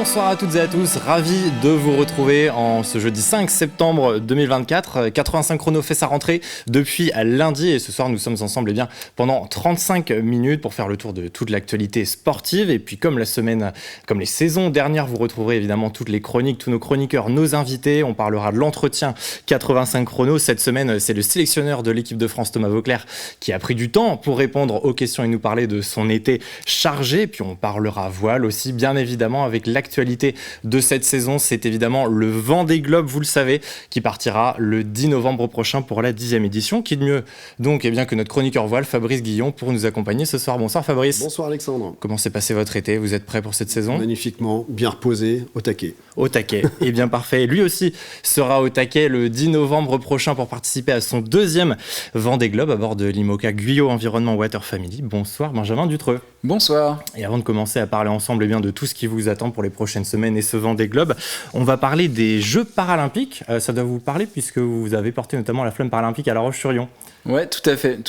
Bonsoir à toutes et à tous, ravi de vous retrouver en ce jeudi 5 septembre 2024. 85 Chrono fait sa rentrée depuis lundi et ce soir nous sommes ensemble pendant 35 minutes pour faire le tour de toute l'actualité sportive. Et puis comme les saisons dernières, vous retrouverez évidemment toutes les chroniques, tous nos chroniqueurs, nos invités. On parlera de l'entretien 85 Chrono. Cette semaine, c'est le sélectionneur de l'équipe de France, Thomas Vauclair, qui a pris du temps pour répondre aux questions et nous parler de son été chargé. Puis on parlera voile aussi, bien évidemment, avec l'actualité de cette saison. C'est évidemment le Vendée Globe, vous le savez, qui partira le 10 novembre prochain pour la 10e édition. Qui de mieux donc que notre chroniqueur voile, Fabrice Guillon, pour nous accompagner ce soir. Bonsoir Fabrice. Bonsoir Alexandre. Comment s'est passé votre été? Vous êtes prêt pour cette saison? Magnifiquement, bien reposé, au taquet. Au taquet, et bien parfait. Lui aussi sera au taquet le 10 novembre prochain pour participer à son deuxième Vendée Globe à bord de l'IMOCA Guyot Environnement Water Family. Bonsoir Benjamin Dutreux. Bonsoir. Et avant de commencer à parler ensemble de tout ce qui vous attend pour les prochaines semaines et ce Vendée Globe, on va parler des Jeux paralympiques. Ça doit vous parler puisque vous avez porté notamment la flamme paralympique à La Roche-sur-Yon. Ouais, tout à fait.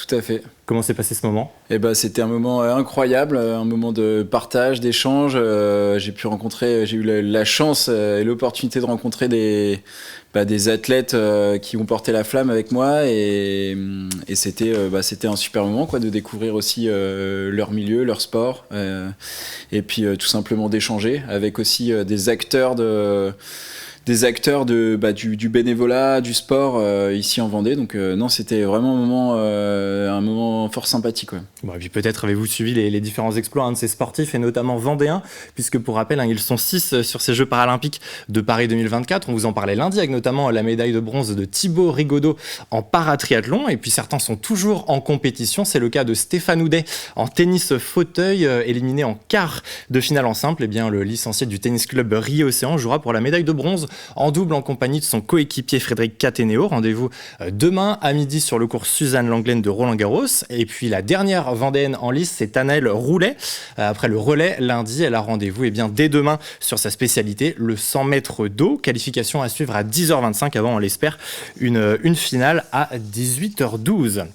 Comment s'est passé ce moment? C'était un moment incroyable, un moment de partage, d'échange. J'ai eu la chance et l'opportunité de rencontrer des athlètes qui ont porté la flamme avec moi et c'était un super moment de découvrir aussi leur milieu, leur sport et puis tout simplement d'échanger avec aussi des acteurs du bénévolat, du sport ici en Vendée. Donc non, c'était vraiment un moment fort sympathique. Ouais. Bon, et puis peut-être avez-vous suivi les différents exploits de ces sportifs et notamment vendéens, puisque pour rappel, ils sont 6 sur ces Jeux paralympiques de Paris 2024. On vous en parlait lundi avec notamment la médaille de bronze de Thibaut Rigaudot en paratriathlon. Et puis certains sont toujours en compétition. C'est le cas de Stéphane Houdet en tennis fauteuil, éliminé en quart de finale en simple. Le licencié du tennis club Rio-Océan jouera pour la médaille de bronze en double en compagnie de son coéquipier Frédéric Caténéo. Rendez-vous demain à midi sur le cours Suzanne Langlaine de Roland-Garros. Et puis la dernière vendéenne en lice, c'est Anaëlle Roulet. Après le relais lundi, elle a rendez-vous dès demain sur sa spécialité, le 100 mètres d'eau. Qualification à suivre à 10h25 avant, on l'espère, une finale à 18h12.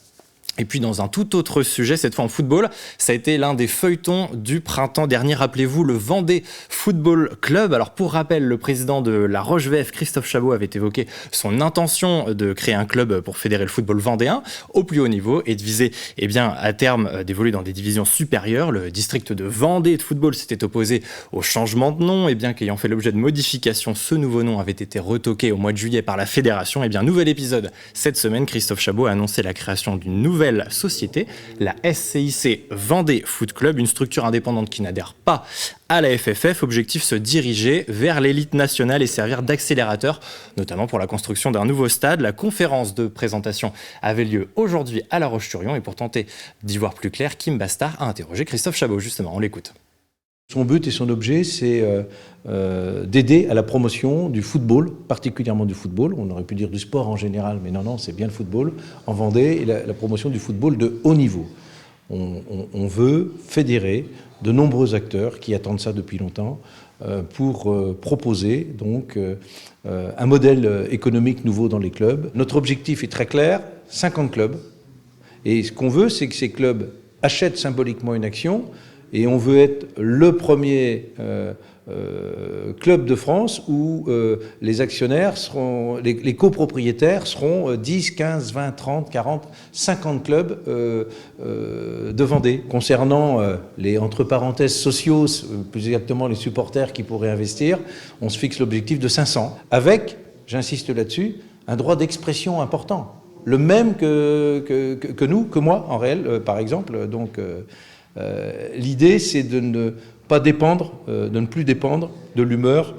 Et puis dans un tout autre sujet, cette fois en football, ça a été l'un des feuilletons du printemps dernier. Rappelez-vous, le Vendée Football Club. Alors pour rappel, le président de la Roche VF, Christophe Chabot, avait évoqué son intention de créer un club pour fédérer le football vendéen au plus haut niveau et de viser à terme d'évoluer dans des divisions supérieures. Le district de Vendée de football s'était opposé au changement de nom et bien qu'ayant fait l'objet de modifications, ce nouveau nom avait été retoqué au mois de juillet par la fédération. Nouvel épisode cette semaine, Christophe Chabot a annoncé la création d'une nouvelle société, la SCIC Vendée Foot Club, une structure indépendante qui n'adhère pas à la FFF. Objectif, se diriger vers l'élite nationale et servir d'accélérateur, notamment pour la construction d'un nouveau stade. La conférence de présentation avait lieu aujourd'hui à La Roche-sur-Yon et pour tenter d'y voir plus clair, Kim Bastard a interrogé Christophe Chabot. Justement, on l'écoute. Son but et son objet, c'est d'aider à la promotion du football, particulièrement du football. On aurait pu dire du sport en général, mais non, c'est bien le football en Vendée et la promotion du football de haut niveau. On veut fédérer de nombreux acteurs qui attendent ça depuis longtemps pour proposer donc un modèle économique nouveau dans les clubs. Notre objectif est très clair, 50 clubs. Et ce qu'on veut, c'est que ces clubs achètent symboliquement une action. Et on veut être le premier club de France où les actionnaires seront, les copropriétaires seront 10, 15, 20, 30, 40, 50 clubs de Vendée. Concernant les, entre parenthèses, sociaux, plus exactement les supporters qui pourraient investir, on se fixe l'objectif de 500, avec, j'insiste là-dessus, un droit d'expression important. Le même que nous, que moi, en réel, par exemple. Donc, l'idée, c'est de ne plus dépendre de l'humeur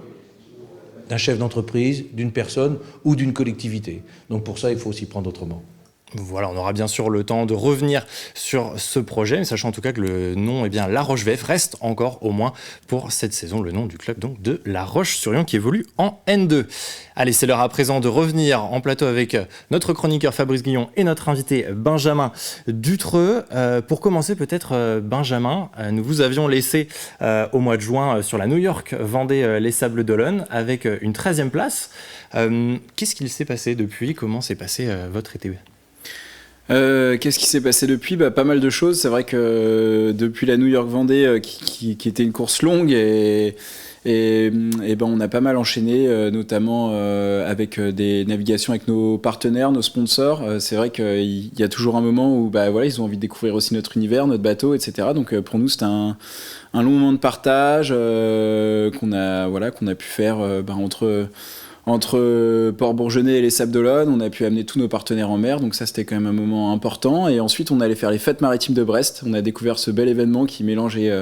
d'un chef d'entreprise, d'une personne ou d'une collectivité. Donc pour ça, il faut s'y prendre autrement. Voilà, on aura bien sûr le temps de revenir sur ce projet, mais sachant en tout cas que le nom, La Roche VF, reste encore au moins pour cette saison le nom du club donc de La Roche-sur-Yon qui évolue en N2. Allez, c'est l'heure à présent de revenir en plateau avec notre chroniqueur Fabrice Guillon et notre invité Benjamin Dutreux. Pour commencer peut-être, Benjamin, nous vous avions laissé au mois de juin sur la New York Vendée les Sables d'Olonne avec une 13e place. Qu'est-ce qu'il s'est passé depuis? Comment s'est passé votre été? Qu'est-ce qui s'est passé depuis? Pas mal de choses. C'est vrai que depuis la New York Vendée, qui était une course longue, et ben on a pas mal enchaîné, notamment avec des navigations avec nos partenaires, nos sponsors. C'est vrai qu'il y a toujours un moment où voilà, ils ont envie de découvrir aussi notre univers, notre bateau, etc. Donc pour nous, c'était un long moment de partage qu'on a pu faire entre Port-Bourgenais et les Sables d'Olonne. On a pu amener tous nos partenaires en mer, donc ça c'était quand même un moment important. Et ensuite on allait faire les fêtes maritimes de Brest. On a découvert ce bel événement qui mélangeait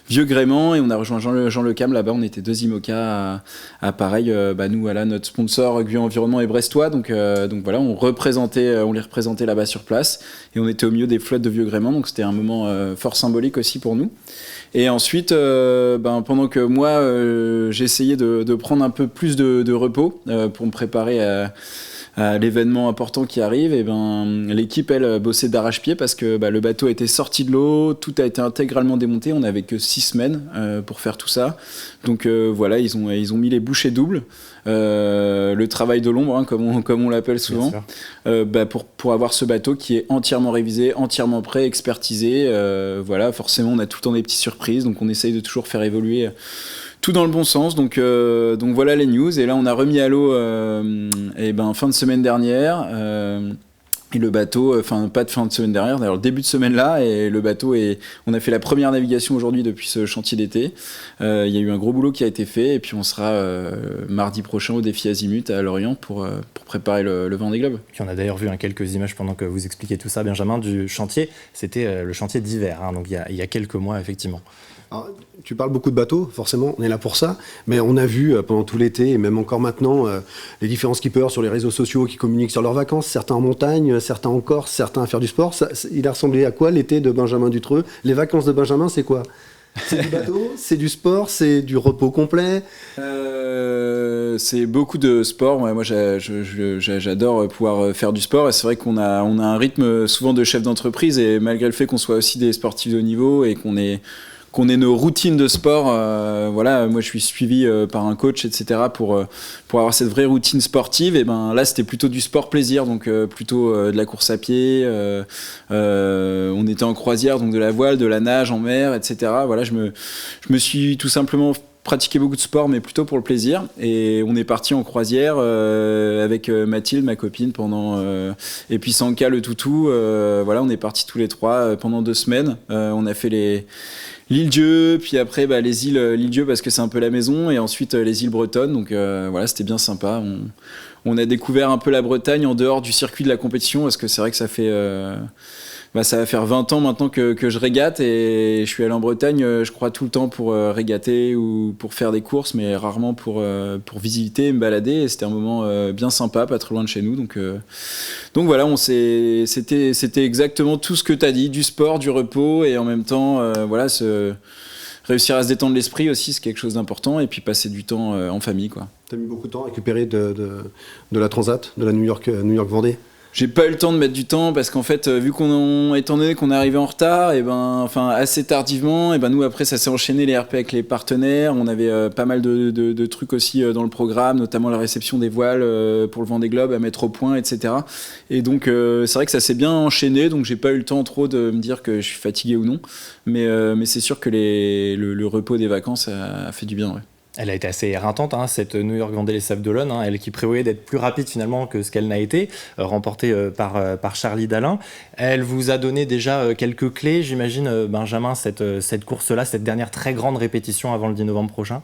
vieux gréement, et on a rejoint Jean Le Cam là-bas. On était 2 IMOCA à pareil, nous voilà, notre sponsor Guyon Environnement est brestois, donc voilà, on les représentait là-bas sur place, et on était au milieu des flottes de vieux gréement, donc c'était un moment fort symbolique aussi pour nous. Et ensuite, pendant que moi, j'essayais de prendre un peu plus de repos pour me préparer à l'événement important qui arrive, et l'équipe, elle, bossait d'arrache-pied parce que le bateau était sorti de l'eau, tout a été intégralement démonté. On n'avait que 6 semaines pour faire tout ça. Donc voilà, ils ont mis les bouchées doubles. Le travail de l'ombre, comme on l'appelle souvent, pour avoir ce bateau qui est entièrement révisé, entièrement prêt, expertisé. Voilà, forcément, on a tout le temps des petites surprises, donc on essaye de toujours faire évoluer tout dans le bon sens. Donc voilà les news. Et là, on a remis à l'eau fin de semaine dernière. Et le bateau, pas de fin de semaine dernière, d'ailleurs début de semaine là, et le bateau on a fait la première navigation aujourd'hui depuis ce chantier d'été. Il y a eu un gros boulot qui a été fait, et puis on sera mardi prochain au défi Azimut à Lorient pour préparer le Vendée Globe. Puis on a d'ailleurs vu quelques images pendant que vous expliquiez tout ça, Benjamin, du chantier. C'était le chantier d'hiver, donc il y a quelques mois effectivement. Alors, tu parles beaucoup de bateaux, forcément, on est là pour ça, mais on a vu pendant tout l'été, et même encore maintenant, les différents skippers sur les réseaux sociaux qui communiquent sur leurs vacances, certains en montagne, certains en Corse, certains à faire du sport. Il a ressemblé à quoi l'été de Benjamin Dutreux? Les vacances de Benjamin, c'est quoi? C'est du bateau, c'est du sport, c'est du repos complet? C'est beaucoup de sport. Moi, j'adore pouvoir faire du sport, et c'est vrai qu'on a un rythme souvent de chef d'entreprise, et malgré le fait qu'on soit aussi des sportifs de haut niveau et qu'on ait nos routines de sport, voilà, moi je suis suivi par un coach, etc. pour avoir cette vraie routine sportive. Et là c'était plutôt du sport plaisir, donc plutôt de la course à pied, on était en croisière, donc de la voile, de la nage en mer, etc. Voilà, je me suis tout simplement pratiqué beaucoup de sport, mais plutôt pour le plaisir. Et on est parti en croisière avec Mathilde, ma copine, et puis Sanka, le toutou. Voilà, on est partis tous les trois pendant 2 semaines. On a fait l'île-Dieu, puis après les îles l'île-Dieu parce que c'est un peu la maison, et ensuite les îles bretonnes. Donc voilà, c'était bien sympa. On a découvert un peu la Bretagne en dehors du circuit de la compétition, parce que c'est vrai que ça fait ça va faire 20 ans maintenant que je régate, et je suis allé en Bretagne, je crois, tout le temps pour régater ou pour faire des courses, mais rarement pour visiter, me balader. Et c'était un moment bien sympa, pas trop loin de chez nous. Donc voilà, c'était exactement tout ce que tu as dit, du sport, du repos, et en même temps, voilà, réussir à se détendre l'esprit aussi, c'est quelque chose d'important, et puis passer du temps en famille, quoi. T'as mis beaucoup de temps à récupérer de la Transat, de la New York Vendée? J'ai pas eu le temps de mettre du temps, parce qu'en fait, vu étant donné qu'on est arrivé en retard, assez tardivement, nous après ça s'est enchaîné, les RP avec les partenaires. On avait pas mal de trucs aussi dans le programme, notamment la réception des voiles pour le Vendée Globe à mettre au point, etc. Et donc c'est vrai que ça s'est bien enchaîné, donc j'ai pas eu le temps trop de me dire que je suis fatigué ou non, mais c'est sûr que le repos des vacances a fait du bien, ouais. Elle a été assez éreintante, cette New York Vendée les Sables d'Olonne, elle qui prévoyait d'être plus rapide finalement que ce qu'elle n'a été, remportée par Charlie Dalin. Elle vous a donné déjà quelques clés, j'imagine, Benjamin, cette course-là, cette dernière très grande répétition avant le 10 novembre prochain.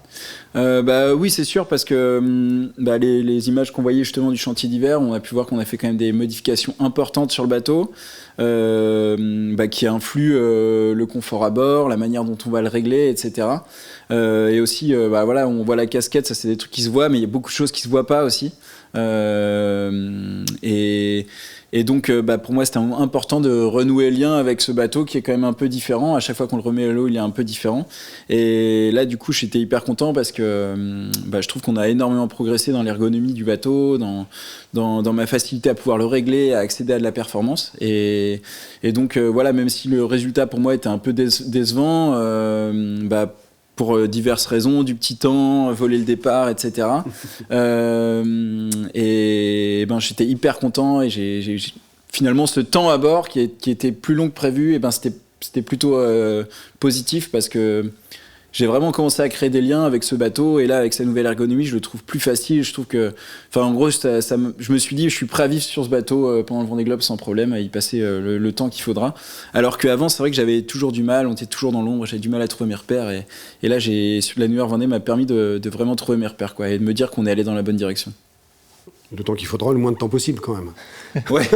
Oui, c'est sûr, parce que les images qu'on voyait justement du chantier d'hiver, on a pu voir qu'on a fait quand même des modifications importantes sur le bateau, qui influent le confort à bord, la manière dont on va le régler, etc. Et aussi, voilà, on voit la casquette, ça c'est des trucs qui se voient, mais il y a beaucoup de choses qui se voient pas aussi. Et donc, pour moi, c'était important de renouer le lien avec ce bateau qui est quand même un peu différent. À chaque fois qu'on le remet à l'eau, il est un peu différent. Et là, du coup, j'étais hyper content parce que je trouve qu'on a énormément progressé dans l'ergonomie du bateau, dans ma facilité à pouvoir le régler, à accéder à de la performance. Et donc, voilà, même si le résultat pour moi était un peu décevant, pour diverses raisons, du petit temps, voler le départ, etc. J'étais hyper content, et finalement, ce temps à bord qui était plus long que prévu, et ben c'était plutôt positif parce que j'ai vraiment commencé à créer des liens avec ce bateau, et là, avec sa nouvelle ergonomie, je le trouve plus facile. Je trouve que, enfin, en gros, je me suis dit, je suis prêt à vivre sur ce bateau pendant le Vendée Globe sans problème, à y passer le temps qu'il faudra. Alors qu'avant, c'est vrai que j'avais toujours du mal, on était toujours dans l'ombre, j'avais du mal à trouver mes repères, et là, la New York Vendée m'a permis de vraiment trouver mes repères, quoi, et de me dire qu'on est allé dans la bonne direction. D'autant qu'il faudra le moins de temps possible quand même. Ouais,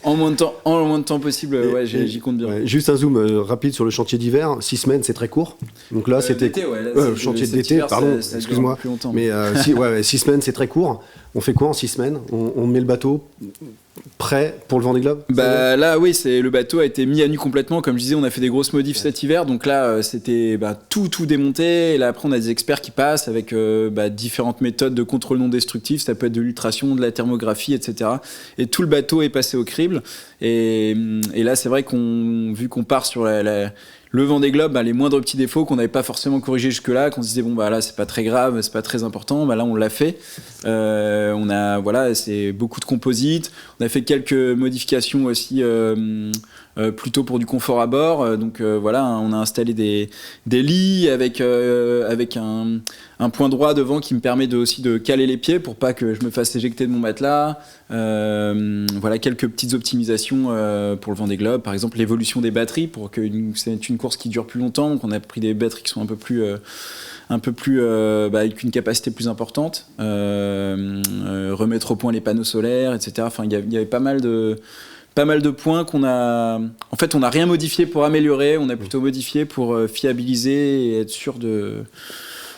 en moins de temps possible, ouais, j'y compte bien. Ouais, juste un zoom rapide sur le chantier d'hiver. 6 semaines, c'est très court. Donc là, c'était le chantier d'été, pardon, excuse-moi. Mais 6 semaines, c'est très court. On fait quoi en 6 semaines? On met le bateau prêt pour le Vendée Globe? Bah là, oui, le bateau a été mis à nu complètement. Comme je disais, on a fait des grosses modifs cet hiver. Donc là, c'était tout démonté. Et là, après, on a des experts qui passent avec différentes méthodes de contrôle non destructif. Ça peut être de l'ultrassion, de la thermographie, etc. Et tout le bateau est passé au crible. Et là, c'est vrai vu qu'on part sur le Vendée Globe, les moindres petits défauts qu'on n'avait pas forcément corrigés jusque-là, qu'on se disait là c'est pas très grave, c'est pas très important, là on l'a fait. C'est beaucoup de composites. On a fait quelques modifications aussi plutôt pour du confort à bord. On a installé des lits avec un point droit devant qui me permet aussi de caler les pieds pour pas que je me fasse éjecter de mon matelas. Quelques petites optimisations pour le Vendée Globe, par exemple l'évolution des batteries pour que c'est une course qui dure plus longtemps. Donc on a pris des batteries qui sont un peu plus avec une capacité plus importante, remettre au point les panneaux solaires, etc. Enfin, il y avait pas mal de points qu'on a. En fait, on n'a rien modifié pour améliorer, on a plutôt modifié pour fiabiliser et être sûr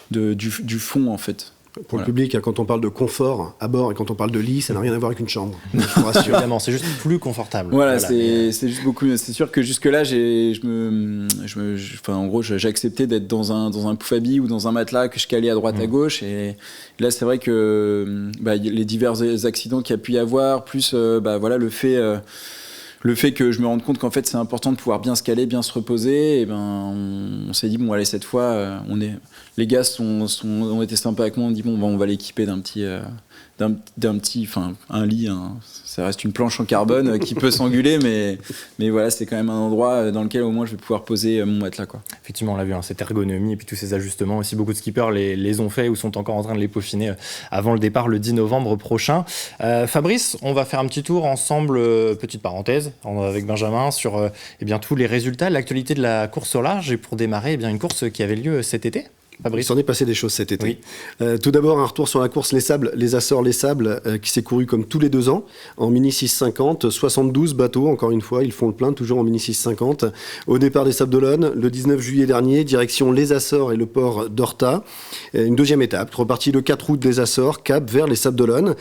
du fond, en fait. Pour le public, quand on parle de confort à bord et quand on parle de lit, ça n'a rien à voir avec une chambre. Je vous rassure. Évidemment, c'est juste plus confortable. Voilà, c'est juste beaucoup mieux. C'est sûr que jusque-là, en gros, j'ai accepté d'être dans un pouf-habit ou dans un matelas que je calais à droite à gauche. Et là, c'est vrai que les divers accidents qu'il y a pu y avoir, plus le fait que je me rende compte qu'en fait c'est important de pouvoir bien se caler, bien se reposer, et on s'est dit allez, cette fois les gars ont été sympas avec moi, on dit on va l'équiper d'un petit un lit, ça reste une planche en carbone qui peut s'enguler, mais voilà, c'est quand même un endroit dans lequel au moins je vais pouvoir poser mon matelas, quoi. Effectivement, on l'a vu, cette ergonomie et puis tous ces ajustements aussi, beaucoup de skippers les ont fait ou sont encore en train de les peaufiner avant le départ le 10 novembre prochain. Fabrice, on va faire un petit tour ensemble, petite parenthèse avec Benjamin, sur tous les résultats, l'actualité de la course au large, et pour démarrer une course qui avait lieu cet été. Il s'en est passé des choses cet été. Oui. Tout d'abord, un retour sur la course les Açores, les Sables, qui s'est couru comme tous les 2 ans, en Mini 650, 72 bateaux, encore une fois, ils font le plein, toujours en Mini 650. Au départ des Sables d'Olonne, le 19 juillet dernier, direction les Açores et le port d'Horta. Une deuxième étape, repartie le 4 août des Açores, cap vers les Sables d'Olonne.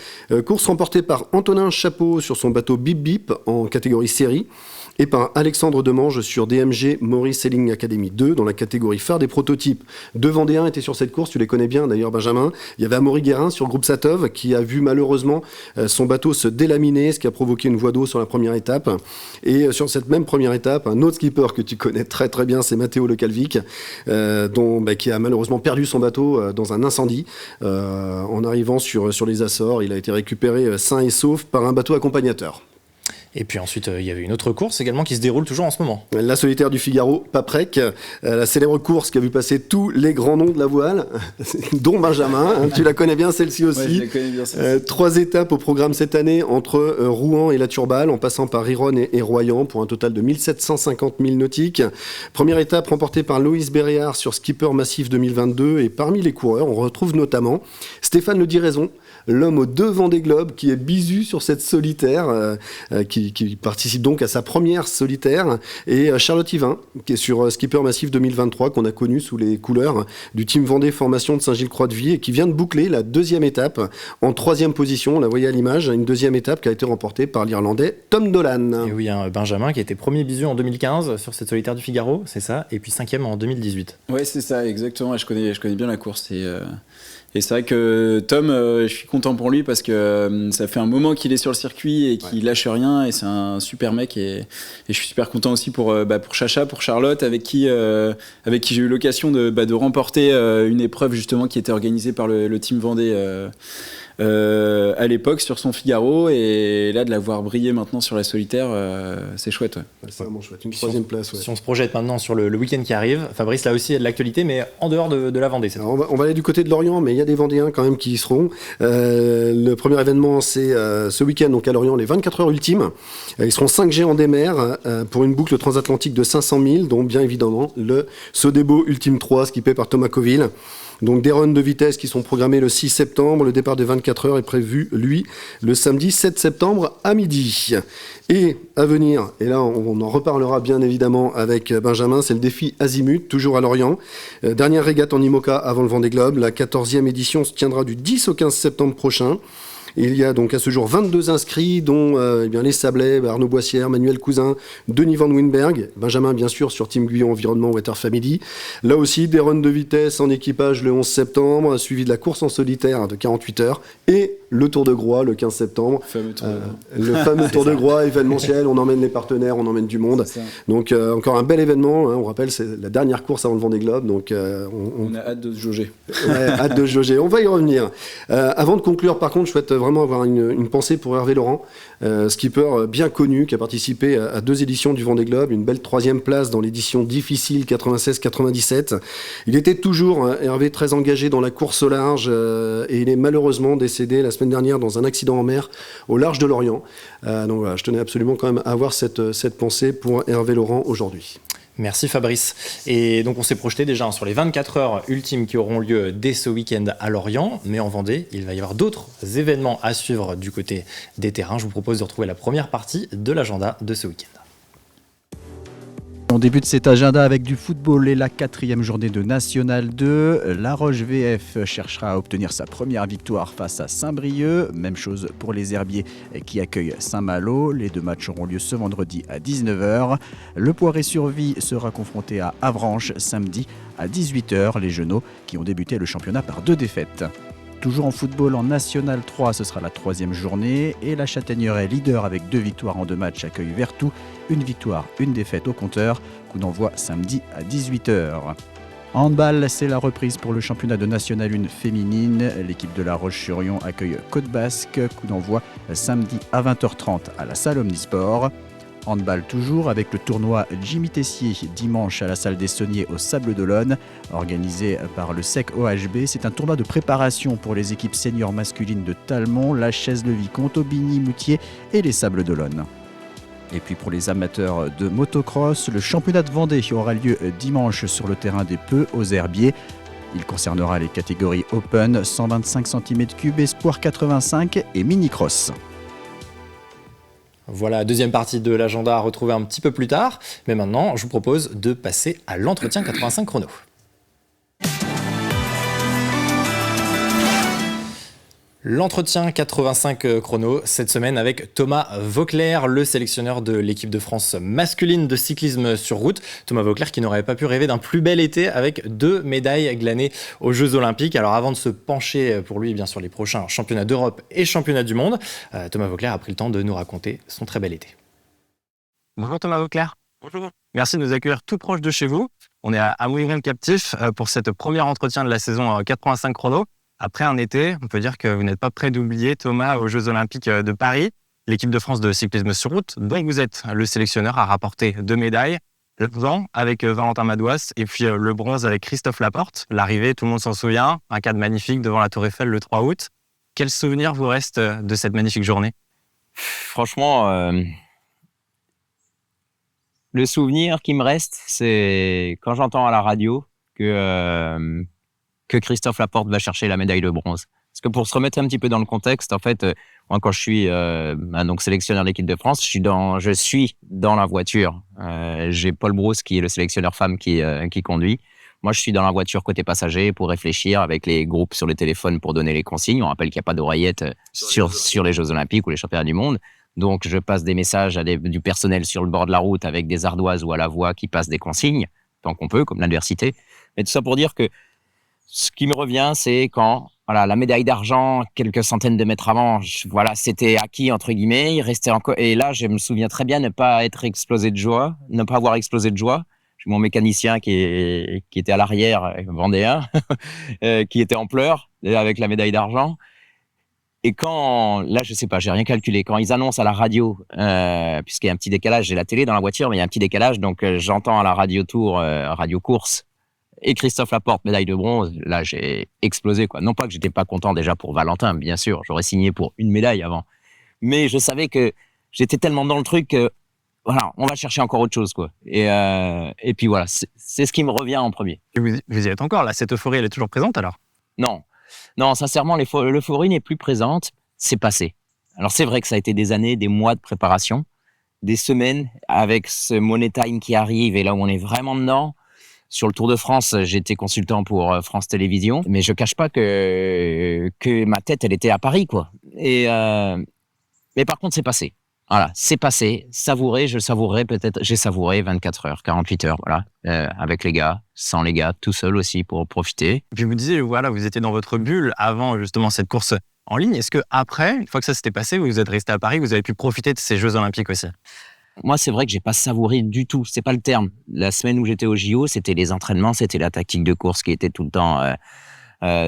Course remportée par Antonin Chapeau sur son bateau Bip Bip en catégorie série, et par Alexandre Demange sur DMG Maurice Sailing Academy 2 dans la catégorie phare des prototypes. 2 Vendéens étaient sur cette course, tu les connais bien d'ailleurs, Benjamin. Il y avait Amaury Guérin sur Groupe Satov qui a vu malheureusement son bateau se délaminer, ce qui a provoqué une voie d'eau sur la première étape. Et sur cette même première étape, un autre skipper que tu connais très très bien, c'est Matteo Le Calvic, qui a malheureusement perdu son bateau dans un incendie. En arrivant sur les Açores, il a été récupéré sain et sauf par un bateau accompagnateur. Et puis ensuite, il y avait une autre course également qui se déroule toujours en ce moment. La solitaire du Figaro, Paprec, la célèbre course qui a vu passer tous les grands noms de la voile, dont Benjamin, tu la connais bien celle-ci aussi. Ouais, je la connais bien celle-ci. 3 étapes au programme cette année, entre Rouen et La Turballe, en passant par Riron et Royan, pour un total de 1750 milles nautiques. Première étape remportée par Loïs Béréard sur Skipper Massif 2022, et parmi les coureurs, on retrouve notamment Stéphane Le Diraison, l'homme aux 2 Vendée Globe, qui est bisu sur cette solitaire, qui participe donc à sa première solitaire, et Charlotte Yvain, qui est sur Skipper Massif 2023, qu'on a connu sous les couleurs du Team Vendée Formation de Saint-Gilles-Croix-de-Vie, et qui vient de boucler la 2e étape en 3e position. On la voyait à l'image, une 2e étape qui a été remportée par l'Irlandais Tom Dolan. Et oui, Benjamin qui était premier bisu en 2015 sur cette solitaire du Figaro, c'est ça, et puis 5e en 2018. Ouais, c'est ça, exactement. Je connais bien la course. Et c'est vrai que Tom, je suis content pour lui parce que ça fait un moment qu'il est sur le circuit et qu'il lâche rien, et c'est un super mec, et je suis super content aussi pour Chacha, pour Charlotte, avec qui j'ai eu l'occasion de remporter une épreuve justement qui était organisée par le Team Vendée à l'époque sur son Figaro, et là de la voir briller maintenant sur la solitaire, c'est chouette. Ouais. C'est vraiment chouette. Une troisième place. Ouais. Si on se projette maintenant sur le week-end qui arrive, Fabrice, là aussi il y a de l'actualité, mais en dehors de la Vendée. Alors, on va aller du côté de Lorient, mais il y a des Vendéens quand même qui y seront. Le premier événement, c'est ce week-end, donc à Lorient, les 24 heures ultimes. Ils seront 5 géants des mers pour une boucle transatlantique de 500 000, dont bien évidemment le Sodebo Ultime 3, skippé par Thomas Coville. Donc des runs de vitesse qui sont programmés le 6 septembre. Le départ des 24 heures est prévu, lui, le samedi 7 septembre à midi. Et à venir, et là on en reparlera bien évidemment avec Benjamin, c'est le défi Azimut, toujours à Lorient. Dernière régate en IMOCA avant le Vendée Globe. La 14e édition se tiendra du 10 au 15 septembre prochain. Il y a donc à ce jour 22 inscrits, dont les Sablés, Arnaud Boissière, Manuel Cousin, Denis Van Winberg, Benjamin bien sûr sur Team Guyon Environnement Water Family. Là aussi, des runs de vitesse en équipage le 11 septembre, suivi de la course en solitaire de 48 heures et le Tour de Groix le 15 septembre. Le fameux Tour de Groix événementiel, on emmène les partenaires, on emmène du monde. Donc encore un bel événement, on rappelle, c'est la dernière course avant le Vendée Globe. Donc on a hâte de se jauger. Ouais, hâte de se jauger, on va y revenir. Avant de conclure, par contre, je souhaite vraiment avoir une pensée pour Hervé Laurent, skipper bien connu, qui a participé à 2 éditions du Vendée Globe, une belle 3e place dans l'édition difficile 96-97. Il était toujours, Hervé, très engagé dans la course au large, et il est malheureusement décédé la semaine dernière dans un accident en mer au large de l'Orient. Donc voilà, je tenais absolument quand même à avoir cette pensée pour Hervé Laurent aujourd'hui. Merci Fabrice. Et donc on s'est projeté déjà sur les 24 heures ultimes qui auront lieu dès ce week-end à Lorient, mais en Vendée, il va y avoir d'autres événements à suivre du côté des terrains. Je vous propose de retrouver la première partie de l'agenda de ce week-end. On débute cet agenda avec du football et la 4e journée de National 2. La Roche VF cherchera à obtenir sa première victoire face à Saint-Brieuc. Même chose pour les Herbiers qui accueillent Saint-Malo. Les 2 matchs auront lieu ce vendredi à 19h. Le Poiré-sur-Vie sera confronté à Avranches samedi à 18h. Les Genoux qui ont débuté le championnat par 2 défaites. Toujours en football en National 3, ce sera la 3e journée et la Châtaigneraie leader avec 2 victoires en 2 matchs accueille Vertou. 1 victoire, 1 défaite au compteur. Coup d'envoi samedi à 18h. En handball, c'est la reprise pour le championnat de National 1 féminine. L'équipe de La Roche-sur-Yon accueille Côte-Basque. Coup d'envoi samedi à 20h30 à la salle Omnisport. Handball toujours avec le tournoi Jimmy Tessier dimanche à la salle des Sauniers au Sable d'Olonne, organisé par le SEC OHB. C'est un tournoi de préparation pour les équipes seniors masculines de Talmont, la Chaise-le-Vicomte, Aubigny-Moutier et les Sables d'Olonne. Et puis pour les amateurs de motocross, le championnat de Vendée aura lieu dimanche sur le terrain des Peu aux Herbiers. Il concernera les catégories Open, 125 cm3, Espoir 85 et Mini-Cross. Voilà, deuxième partie de l'agenda à retrouver un petit peu plus tard. Mais maintenant, je vous propose de passer à l'entretien 85 chrono. L'entretien 85 chrono cette semaine avec Thomas Vauclair, le sélectionneur de l'équipe de France masculine de cyclisme sur route. Thomas Vauclair qui n'aurait pas pu rêver d'un plus bel été avec 2 médailles glanées aux Jeux Olympiques. Alors avant de se pencher pour lui bien sur les prochains championnats d'Europe et championnats du monde, Thomas Vauclair a pris le temps de nous raconter son très bel été. Bonjour Thomas Vauclair. Bonjour. Merci de nous accueillir tout proche de chez vous. On est à Mouilleray-le-Captif pour cette première entretien de la saison 85 chrono. Après un été, on peut dire que vous n'êtes pas prêt d'oublier Thomas aux Jeux Olympiques de Paris. L'équipe de France de cyclisme sur route, dont vous êtes le sélectionneur, a rapporté 2 médailles. L'argent avec Valentin Madouas et puis le bronze avec Christophe Laporte. L'arrivée, tout le monde s'en souvient, un cadre magnifique devant la Tour Eiffel le 3 août. Quel souvenir vous reste de cette magnifique journée ? Franchement, le souvenir qui me reste, c'est quand j'entends à la radio que Christophe Laporte va chercher la médaille de bronze. Parce que pour se remettre un petit peu dans le contexte, en fait, moi, quand je suis donc sélectionneur de l'équipe de France, je suis dans la voiture. J'ai Paul Brousse qui est le sélectionneur femme qui conduit. Moi, je suis dans la voiture côté passager pour réfléchir avec les groupes sur le téléphone pour donner les consignes. On rappelle qu'il n'y a pas d'oreillette sur les Jeux Olympiques ou les championnats du monde. Donc, je passe des messages à du personnel sur le bord de la route avec des ardoises ou à la voix qui passent des consignes, tant qu'on peut, comme l'adversité. Mais tout ça pour dire que ce qui me revient, c'est quand la médaille d'argent, quelques centaines de mètres avant, c'était acquis, entre guillemets. Il restait encore, et là, je me souviens très bien ne pas avoir explosé de joie. J'ai mon mécanicien qui était à l'arrière, vendéen, qui était en pleurs avec la médaille d'argent. Et quand, là, je sais pas, j'ai rien calculé. Quand ils annoncent à la radio, puisqu'il y a un petit décalage, j'ai la télé dans la voiture, mais il y a un petit décalage, donc j'entends à la radio tour, radio course, et Christophe Laporte, médaille de bronze. Là, j'ai explosé, quoi. Non pas que j'étais pas content déjà pour Valentin, bien sûr, j'aurais signé pour une médaille avant, mais je savais que j'étais tellement dans le truc que, voilà, on va chercher encore autre chose, quoi. Et puis voilà, c'est ce qui me revient en premier. Et vous y êtes encore, là, cette euphorie, elle est toujours présente alors? Non, sincèrement, l'euphorie n'est plus présente, c'est passé. Alors c'est vrai que ça a été des années, des mois de préparation, des semaines avec ce Money Time qui arrive et là où on est vraiment dedans. Sur le Tour de France, j'étais consultant pour France Télévisions, mais je cache pas que ma tête, elle était à Paris, quoi. Mais par contre, c'est passé. Voilà, c'est passé, savouré, je savourerai peut-être, j'ai savouré 24 heures, 48 heures, voilà, avec les gars, sans les gars, tout seul aussi pour profiter. Et puis vous disiez, voilà, vous étiez dans votre bulle avant justement cette course en ligne. Est-ce que après, une fois que ça s'était passé, vous êtes resté à Paris, vous avez pu profiter de ces Jeux Olympiques aussi? Moi, c'est vrai que j'ai pas savouré du tout, c'est pas le terme. La semaine où j'étais au JO, c'était les entraînements, c'était la tactique de course qui était tout le temps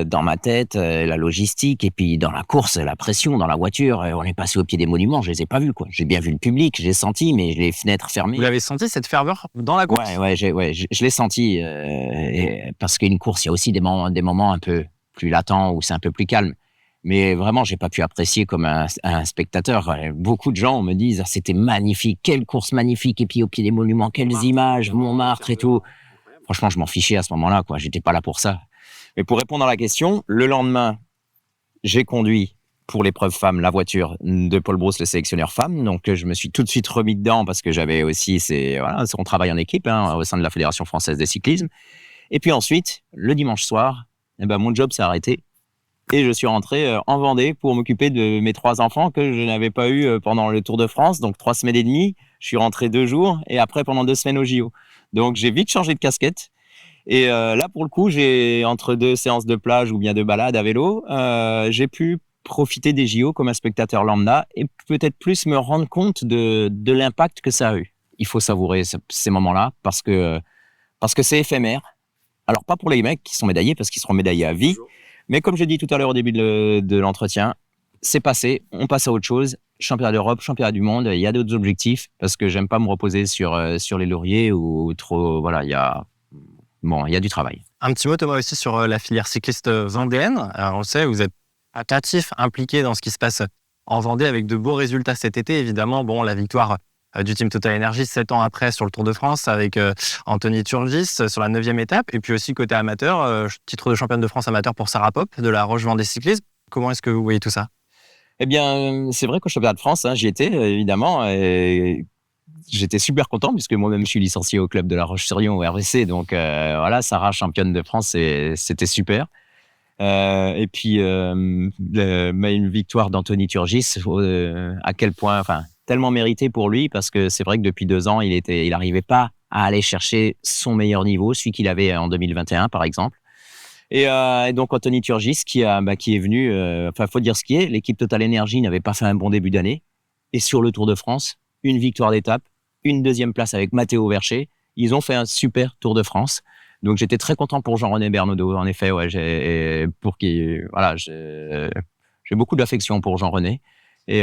dans ma tête, la logistique, et puis dans la course, la pression, dans la voiture, on est passé au pied des monuments, je les ai pas vus, quoi. J'ai bien vu le public, j'ai senti, mais les fenêtres fermées. Vous l'avez senti, cette ferveur dans la course? Ouais, je l'ai senti, parce qu'une course, il y a aussi des moments un peu plus latents où c'est un peu plus calme. Mais vraiment, j'ai pas pu apprécier comme un spectateur. Beaucoup de gens me disent, ah, c'était magnifique, quelle course magnifique, et puis au pied des monuments, quelles images, Montmartre et tout. Franchement, je m'en fichais à ce moment-là, quoi. J'étais pas là pour ça. Mais pour répondre à la question, le lendemain, j'ai conduit pour l'épreuve femme la voiture de Paul Brousse, le sélectionneur femme. Donc, je me suis tout de suite remis dedans parce que j'avais aussi, on travaille en équipe au sein de la Fédération française de cyclisme. Et puis ensuite, le dimanche soir, mon job s'est arrêté et je suis rentré en Vendée pour m'occuper de mes 3 enfants que je n'avais pas eu pendant le Tour de France. Donc, 3 semaines et demie. Je suis rentré 2 jours et après pendant 2 semaines au JO. Donc, j'ai vite changé de casquette. Et là, pour le coup, entre 2 séances de plage ou bien de balade à vélo, j'ai pu profiter des JO comme un spectateur lambda et peut-être plus me rendre compte de l'impact que ça a eu. Il faut savourer ces moments-là parce que c'est éphémère. Alors, pas pour les mecs qui sont médaillés parce qu'ils seront médaillés à vie. Mais comme j'ai dit tout à l'heure au début de l'entretien, c'est passé, on passe à autre chose. Championnat d'Europe, championnat du monde, il y a d'autres objectifs parce que j'aime pas me reposer sur les lauriers ou trop. Voilà, il y a du travail. Un petit mot, Thomas, aussi sur la filière cycliste vendéenne. Alors, on sait, vous êtes attentif, impliqué dans ce qui se passe en Vendée avec de beaux résultats cet été. Évidemment, la victoire du Team Total Energy 7 ans après sur le Tour de France avec Anthony Turgis sur la 9e étape. Et puis aussi côté amateur, titre de championne de France amateur pour Sarah Pop de la Roche-Vendée Cyclisme. Comment est-ce que vous voyez tout ça? Eh bien, c'est vrai qu'au championnat de France, j'y étais évidemment. Et j'étais super content puisque moi-même je suis licencié au club de La Roche-sur-Yon au RVC. Donc voilà, Sarah championne de France, c'était super. Et puis une victoire d'Anthony Turgis, à quel point, tellement mérité pour lui parce que c'est vrai que depuis 2 ans, il n'arrivait pas à aller chercher son meilleur niveau, celui qu'il avait en 2021 par exemple. Et donc Anthony Turgis qui est venu, faut dire ce qui est, l'équipe Total Energy n'avait pas fait un bon début d'année. Et sur le Tour de France, une victoire d'étape, une 2e place avec Matteo Vercher. Ils ont fait un super Tour de France. Donc j'étais très content pour Jean-René Bernaudot. En effet, j'ai beaucoup d'affection pour Jean-René. Et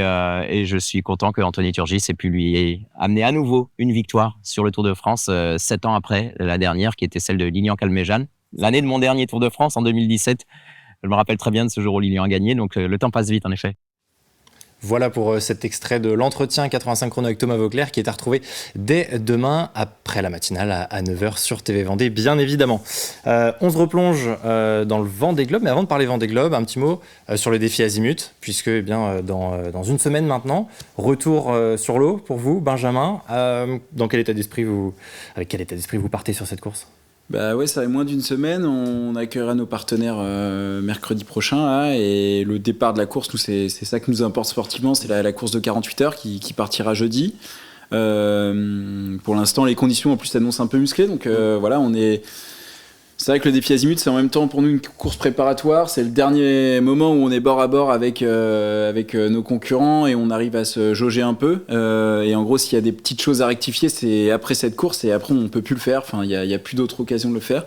je suis content que Anthony Turgis ait pu lui amener à nouveau une victoire sur le Tour de France 7 ans après la dernière, qui était celle de Lilian Calmejane. L'année de mon dernier Tour de France en 2017. Je me rappelle très bien de ce jour où Lilian a gagné. Donc le temps passe vite, en effet. Voilà pour cet extrait de l'entretien 85 chrono avec Thomas Voeckler qui est à retrouver dès demain après la matinale à 9h sur TV Vendée, bien évidemment. On se replonge dans le Vendée Globe, mais avant de parler Vendée Globe, un petit mot sur le défi Azimut, puisque dans une semaine maintenant, retour sur l'eau pour vous, Benjamin. Avec quel état d'esprit vous partez sur cette course ? Ouais, ça fait moins d'une semaine. On accueillera nos partenaires mercredi prochain là, et le départ de la course, nous, c'est ça qui nous importe sportivement, c'est la course de 48 heures qui partira jeudi. Pour l'instant, les conditions en plus s'annoncent un peu musclées, donc voilà, c'est vrai que le défi Azimut, c'est en même temps pour nous une course préparatoire. C'est le dernier moment où on est bord à bord avec nos concurrents et on arrive à se jauger un peu. Et en gros, s'il y a des petites choses à rectifier, c'est après cette course et après on peut plus le faire. Enfin, il y a plus d'autres occasions de le faire.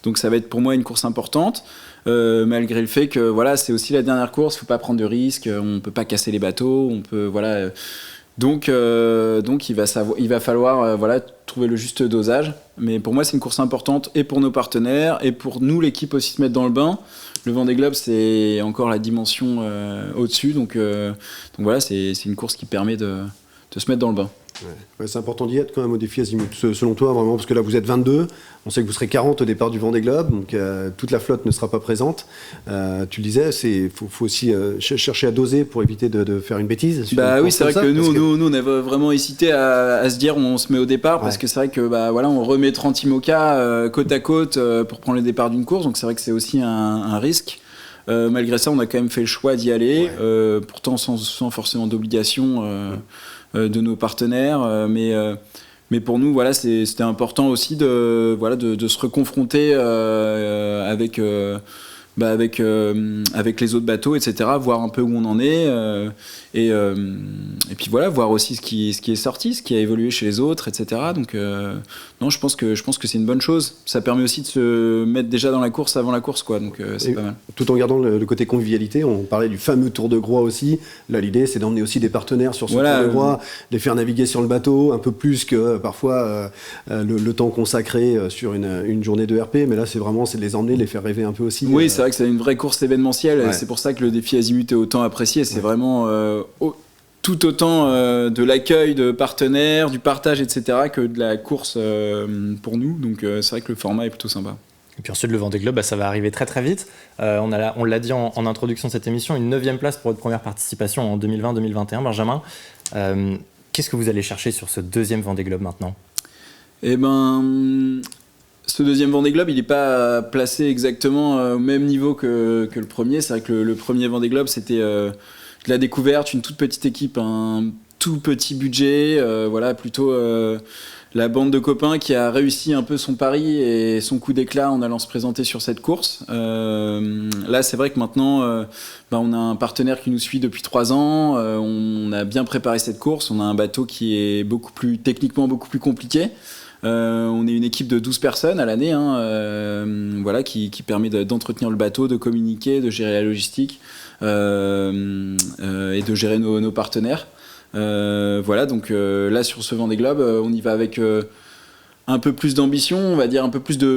Donc ça va être pour moi une course importante. malgré le fait que voilà, c'est aussi la dernière course, faut pas prendre de risques, on peut pas casser les bateaux, on peut voilà. Donc il va falloir voilà, trouver le juste dosage. Mais pour moi, c'est une course importante et pour nos partenaires et pour nous, l'équipe aussi se mettre dans le bain. Le Vendée Globe, c'est encore la dimension au-dessus. Donc voilà, c'est une course qui permet de se mettre dans le bain. Ouais, c'est important d'y être quand même au défi Azimut, selon toi, vraiment, parce que là vous êtes 22, on sait que vous serez 40 au départ du Vendée Globe, donc toute la flotte ne sera pas présente. Tu le disais, faut aussi chercher à doser pour éviter de faire une bêtise. Bah oui, c'est vrai que nous on avait vraiment hésité à se dire on se met au départ, parce que c'est vrai que bah, voilà, on remet 30 IMOCA côte à côte pour prendre le départ d'une course, donc c'est vrai que c'est aussi un risque. Malgré ça, on a quand même fait le choix d'y aller, pourtant sans forcément d'obligation de nos partenaires, mais pour nous, voilà, c'était important aussi de se reconfronter avec les autres bateaux, etc., voir un peu où on en est, et puis voilà, voir aussi ce qui est sorti, ce qui a évolué chez les autres, etc. Donc non, je pense que c'est une bonne chose. Ça permet aussi de se mettre déjà dans la course avant la course, quoi. Donc c'est pas mal. Tout en gardant le côté convivialité, on parlait du fameux Tour de Groix aussi. Là, l'idée, c'est d'emmener aussi des partenaires sur ce Tour de Groix, les faire naviguer sur le bateau, un peu plus que parfois le temps consacré sur une journée de RP. Mais là, c'est de les emmener, de les faire rêver un peu aussi. Oui, c'est vrai que c'est une vraie course événementielle. Ouais. C'est pour ça que le défi Azimut est autant apprécié. C'est vraiment tout autant de l'accueil de partenaires, du partage, etc., que de la course pour nous. Donc c'est vrai que le format est plutôt sympa. Et puis ensuite, le Vendée Globe, ça va arriver très très vite. On l'a dit en introduction de cette émission, une 9e place pour votre première participation en 2020-2021. Benjamin, qu'est-ce que vous allez chercher sur ce 2e Vendée Globe maintenant ? Eh ben, ce 2e Vendée Globe, il n'est pas placé exactement au même niveau que le premier. C'est vrai que le premier Vendée Globe, c'était de la découverte, une toute petite équipe, un tout petit budget, voilà, plutôt la bande de copains qui a réussi un peu son pari et son coup d'éclat en allant se présenter sur cette course. Là, c'est vrai que maintenant, on a un partenaire qui nous suit depuis 3 ans. On a bien préparé cette course. On a un bateau qui est techniquement beaucoup plus compliqué. On est une équipe de 12 personnes à l'année, voilà, qui permet d'entretenir le bateau, de communiquer, de gérer la logistique et de gérer nos partenaires. Voilà, donc là sur ce Vendée Globe, on y va avec un peu plus d'ambition, on va dire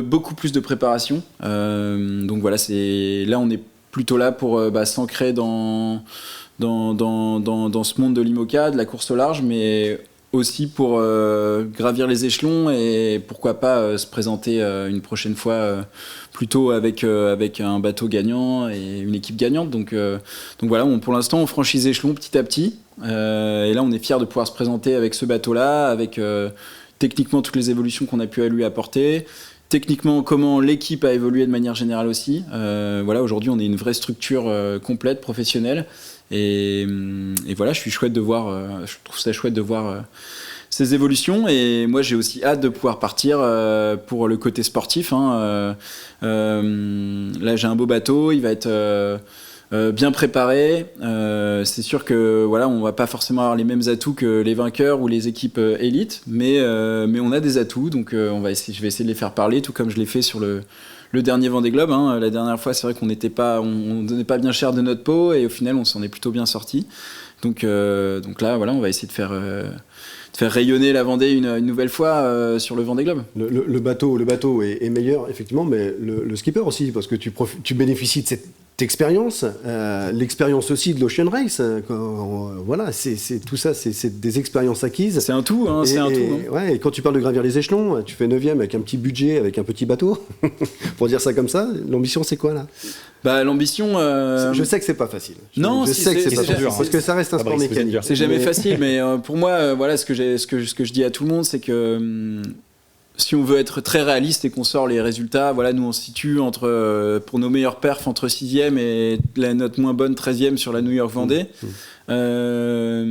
beaucoup plus de préparation. Donc voilà, là on est plutôt là pour s'ancrer dans ce monde de l'IMOCA, de la course au large, mais aussi pour gravir les échelons et pourquoi pas se présenter une prochaine fois plutôt avec un bateau gagnant et une équipe gagnante. Donc voilà, pour l'instant on franchit les échelons petit à petit et là on est fiers de pouvoir se présenter avec ce bateau-là, avec techniquement toutes les évolutions qu'on a pu lui apporter, techniquement comment l'équipe a évolué de manière générale aussi. Voilà, aujourd'hui on est une vraie structure complète, professionnelle. Et voilà, je trouve ça chouette de voir ces évolutions. Et moi, j'ai aussi hâte de pouvoir partir pour le côté sportif. Là, j'ai un beau bateau, il va être bien préparé. C'est sûr que voilà, on va pas forcément avoir les mêmes atouts que les vainqueurs ou les équipes élites, mais on a des atouts. Donc, je vais essayer de les faire parler, tout comme je l'ai fait sur le dernier Vendée Globe. La dernière fois, c'est vrai qu'on donnait pas bien cher de notre peau et au final, on s'en est plutôt bien sorti. Donc là, voilà, on va essayer de faire rayonner la Vendée une nouvelle fois sur le Vendée Globe. Le bateau est meilleur, effectivement, mais le skipper aussi, parce que tu bénéficies de cette expérience, l'expérience aussi de l'Ocean Race. Voilà, c'est tout ça, c'est des expériences acquises. C'est un tout, c'est un tout. Ouais, et quand tu parles de gravir les échelons, tu fais 9e avec un petit budget, avec un petit bateau, pour dire ça comme ça. L'ambition, c'est quoi là ? L'ambition. Je sais que c'est pas facile. Non, je sais que c'est pas facile, parce que ça reste un sport mécanique. C'est jamais facile, mais pour moi, voilà, ce que je dis à tout le monde, c'est que si on veut être très réaliste et qu'on sort les résultats, voilà, nous on se situe pour nos meilleurs perfs entre 6e et notre moins bonne 13e sur la New York Vendée. Voilà,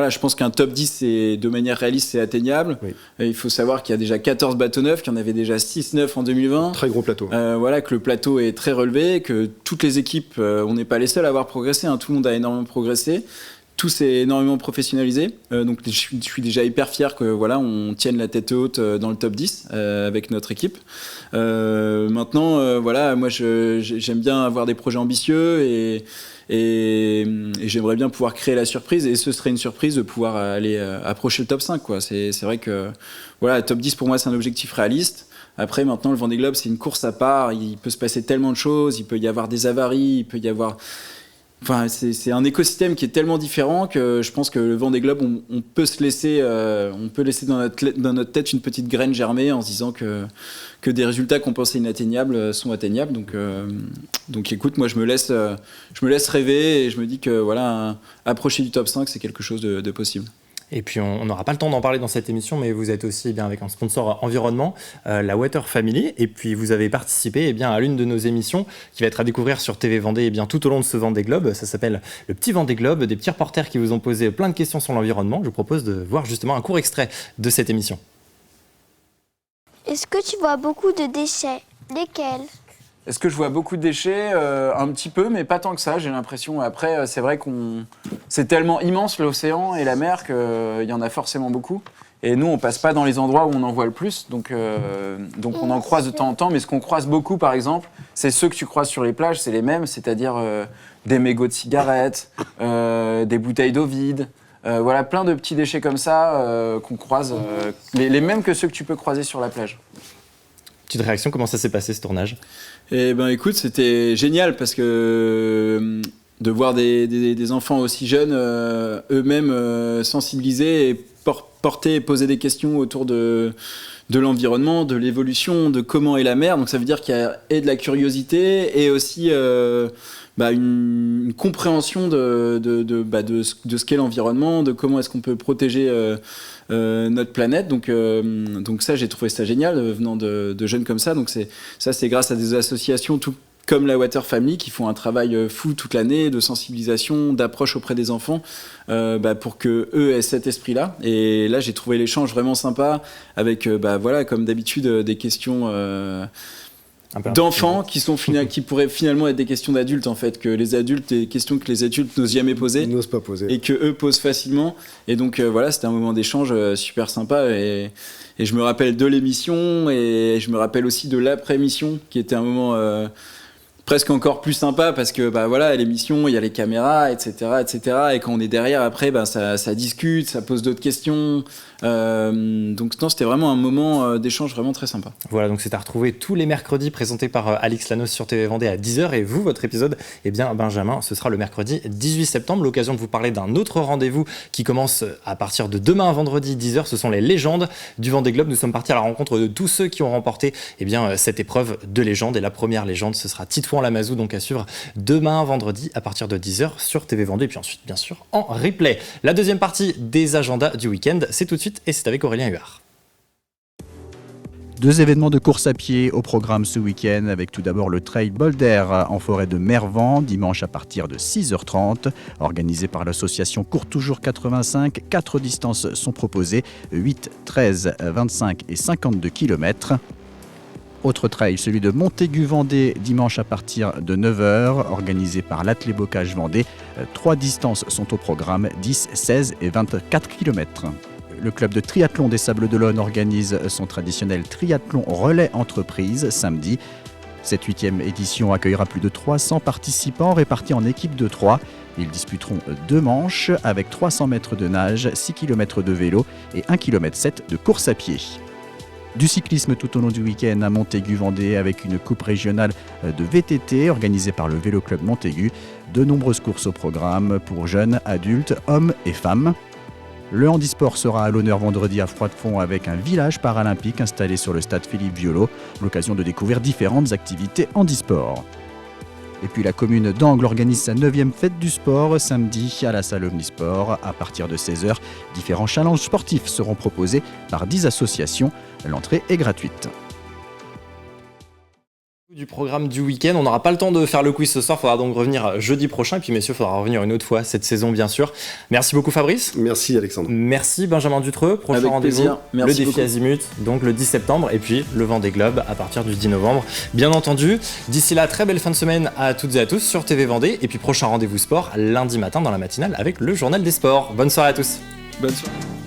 je pense qu'un top 10, de manière réaliste, c'est atteignable. Oui. Il faut savoir qu'il y a déjà 14 bateaux neufs, qu'il y en avait déjà 6 neufs en 2020. Très gros plateau. Voilà, que le plateau est très relevé, que toutes les équipes, on n'est pas les seuls à avoir progressé, tout le monde a énormément progressé. tout s'est énormément professionnalisé. Donc je suis déjà hyper fier que voilà, on tienne la tête haute dans le top 10 avec notre équipe. Maintenant, voilà, moi j'aime bien avoir des projets ambitieux et j'aimerais bien pouvoir créer la surprise, et ce serait une surprise de pouvoir aller approcher le top 5, quoi. C'est vrai que voilà, le top 10 pour moi c'est un objectif réaliste. Après, maintenant, le Vendée Globe, c'est une course à part. Il peut se passer tellement de choses. Il peut y avoir des avaries. Il peut y avoir... Enfin, c'est un écosystème qui est tellement différent que je pense que le Vendée Globe, on peut se laisser, on peut laisser dans notre tête une petite graine germer en se disant que des résultats qu'on pensait inatteignables sont atteignables. Donc écoute, moi, je me laisse rêver et je me dis que voilà, approcher du top 5, c'est quelque chose de possible. Et puis on n'aura pas le temps d'en parler dans cette émission, mais vous êtes aussi avec un sponsor environnement, la Water Family, et puis vous avez participé à l'une de nos émissions qui va être à découvrir sur TV Vendée tout au long de ce Vendée Globe. Ça s'appelle le Petit Vendée Globe, des petits reporters qui vous ont posé plein de questions sur l'environnement. Je vous propose de voir justement un court extrait de cette émission. Est-ce que tu vois beaucoup de déchets? Lesquels? Est-ce que je vois beaucoup de déchets? Un petit peu, mais pas tant que ça, j'ai l'impression. Après, c'est vrai c'est tellement immense l'océan et la mer qu'il y en a forcément beaucoup. Et nous, on passe pas dans les endroits où on en voit le plus, donc on en croise de temps en temps. Mais ce qu'on croise beaucoup, par exemple, c'est ceux que tu croises sur les plages, c'est les mêmes, c'est-à-dire des mégots de cigarettes, des bouteilles d'eau vides. Voilà, plein de petits déchets comme ça qu'on croise, les mêmes que ceux que tu peux croiser sur la plage. Petite réaction, comment ça s'est passé ce tournage? Eh ben écoute, c'était génial parce que de voir des enfants aussi jeunes eux-mêmes sensibilisés et porter et poser des questions autour de l'environnement, de l'évolution, de comment est la mer. Donc ça veut dire qu'il y a et de la curiosité et aussi une compréhension de ce qu'est l'environnement, de comment est-ce qu'on peut protéger notre planète. Donc ça, j'ai trouvé ça génial venant de jeunes comme ça. Donc c'est grâce à des associations comme la Water Family qui font un travail fou toute l'année de sensibilisation, d'approche auprès des enfants pour que eux aient cet esprit-là. Et là, j'ai trouvé l'échange vraiment sympa avec comme d'habitude des questions d'enfants qui pourraient finalement être des questions d'adultes en fait, des questions que les adultes n'osent jamais poser, Ils n'osent pas poser. Et que eux posent facilement. Et donc c'était un moment d'échange super sympa et je me rappelle de l'émission et je me rappelle aussi de l'après-émission qui était un moment presque encore plus sympa parce que à l'émission il y a les caméras, etc. Et quand on est derrière après ça discute, ça pose d'autres questions. Donc non, c'était vraiment un moment d'échange vraiment très sympa. Voilà, donc c'est à retrouver tous les mercredis, présenté par Alix Lanos sur TV Vendée à 10h. Et vous, votre épisode, Benjamin, ce sera le mercredi 18 septembre. L'occasion de vous parler d'un autre rendez-vous qui commence à partir de demain, vendredi 10h. Ce sont les légendes du Vendée Globe. Nous sommes partis à la rencontre de tous ceux qui ont remporté cette épreuve de légende. Et la première légende, ce sera Titouan-Lamazou, donc à suivre demain, vendredi, à partir de 10h sur TV Vendée. Et puis ensuite, bien sûr, en replay. La deuxième partie des agendas du week-end, c'est tout de suite. Et c'est avec Aurélien Huard. 2 événements de course à pied au programme ce week-end, avec tout d'abord le Trail Boulder en forêt de Mervan, dimanche à partir de 6h30. Organisé par l'association Cours Toujours 85, 4 distances sont proposées, 8, 13, 25 et 52 km. Autre trail, celui de Montaigu-Vendée, dimanche à partir de 9h, organisé par l'Athlé Bocage Vendée. 3 distances sont au programme, 10, 16 et 24 km. Le club de triathlon des Sables d'Olonne organise son traditionnel triathlon relais entreprise samedi. Cette 8e édition accueillera plus de 300 participants répartis en équipes de 3. Ils disputeront 2 manches avec 300 mètres de nage, 6 km de vélo et 1,7 km de course à pied. Du cyclisme tout au long du week-end à Montaigu-Vendée avec une coupe régionale de VTT organisée par le Vélo Club Montaigu. De nombreuses courses au programme pour jeunes, adultes, hommes et femmes. Le handisport sera à l'honneur vendredi à Froidefond avec un village paralympique installé sur le stade Philippe Violot. L'occasion de découvrir différentes activités handisport. Et puis la commune d'Angles organise sa 9e fête du sport samedi à la salle Omnisport à partir de 16h. Différents challenges sportifs seront proposés par 10 associations. L'entrée est gratuite. Du programme du week-end, on n'aura pas le temps de faire le quiz ce soir, il faudra donc revenir jeudi prochain, et puis messieurs, il faudra revenir une autre fois cette saison bien sûr. Merci beaucoup Fabrice. Merci Alexandre. Merci Benjamin Dutreux, prochain Avec rendez-vous, plaisir. Merci le défi beaucoup. Azimut, donc le 10 septembre, et puis le Vendée Globe à partir du 10 novembre, bien entendu. D'ici là, très belle fin de semaine à toutes et à tous sur TV Vendée, et puis prochain rendez-vous sport lundi matin dans la matinale avec le journal des sports. Bonne soirée à tous. Bonne soirée.